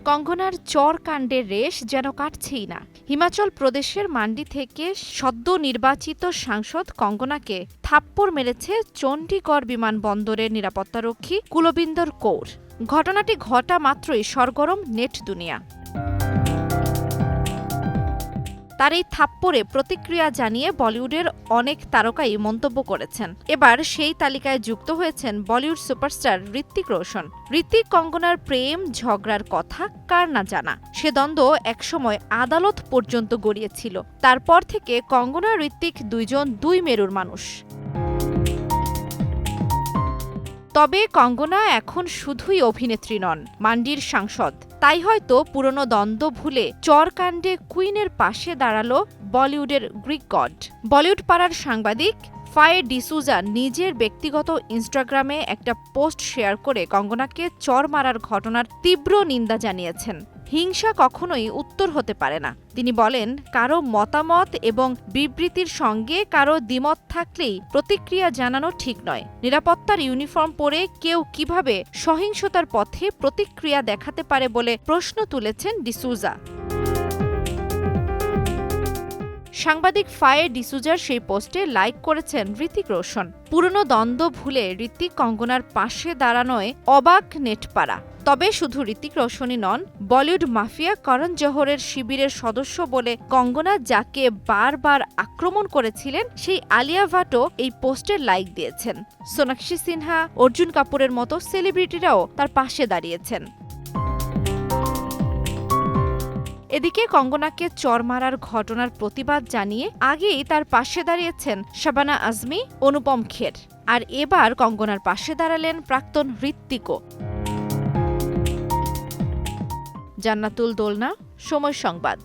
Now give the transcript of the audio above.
কঙ্গনার চর কাণ্ডের রেশ যেন কাটছেই না। হিমাচল প্রদেশের মান্ডি থেকে সদ্য নির্বাচিত সাংসদ কঙ্গনাকে থাপ্পড় মেরেছে চণ্ডীগড় বিমানবন্দরের নিরাপত্তারক্ষী কুলবিন্দর কৌর। ঘটনাটি ঘটা মাত্রই সরগরম নেট দুনিয়া। তার এই থাপ্পড়ে প্রতিক্রিয়া জানিয়ে বলিউডের অনেক তারকাই মন্তব্য করেছেন। এবার সেই তালিকায় যুক্ত হয়েছেন বলিউড সুপারস্টার ঋত্বিক রোশন। ঋত্বিক কঙ্গনার প্রেম ঝগড়ার কথা কার না জানা। সে দ্বন্দ্ব একসময় আদালত পর্যন্ত গড়িয়েছিল। তারপর থেকে কঙ্গনা ঋত্বিক দুইজন দুই মেরুর মানুষ। তবে কঙ্গনা এখন শুধুই অভিনেত্রী নন, মান্ডির সাংসদ। তাই হয়তো পুরনো দ্বন্দ্ব ভুলে চরকাণ্ডে কুইনের পাশে দাঁড়ালো বলিউডের গ্রিক গড। বলিউড পাড়ার সাংবাদিক ফায়ে ডিসুজা নিজের ব্যক্তিগত ইনস্টাগ্রামে একটা পোস্ট শেয়ার করে কঙ্গনাকে চর মারার ঘটনার তীব্র নিন্দা জানিয়েছেন। হিংসা কখনোই উত্তর হতে পারে না। তিনি বলেন, কারো মতামত এবং বিবৃতির সঙ্গে কারো দ্বিমত থাকলেই প্রতিক্রিয়া জানানো ঠিক নয়। নিরাপত্তার ইউনিফর্ম পরে কেউ কিভাবে সহিংসতার পথে প্রতিক্রিয়া দেখাতে পারে বলে প্রশ্ন তুলেছেন ডিসুজা। সাংবাদিক ফায়ে ডিসুজার সেই পোস্টে লাইক করেছেন ঋত্বিক রোশন। পুরনো দ্বন্দ্ব ভুলে ঋত্বিক কঙ্গনার পাশে দাঁড়ানোয় অবাক নেটপাড়া। তবে শুধু ঋত্বিক রোশনই নন, বলিউড মাফিয়া করণ জোহরের শিবিরের সদস্য বলে কঙ্গনা যাকে বারবার আক্রমণ করেছিলেন, সেই আলিয়া ভাটও এই পোস্টের লাইক দিয়েছেন। সোনাক্ষী সিনহা, অর্জুন কাপুরের মতো সেলিব্রিটিরাও তার পাশে দাঁড়িয়েছেন। এদিকে কঙ্গনাকে চর মারার ঘটনার প্রতিবাদ জানিয়ে আগেই তার পাশে দাঁড়িয়েছেন শাবানা আজমি, অনুপম খের। আর এবার কঙ্গনার পাশে দাঁড়ালেন প্রাক্তন ঋত্বিকও। জান্নাতুল দোলনা, সময় সংবাদ।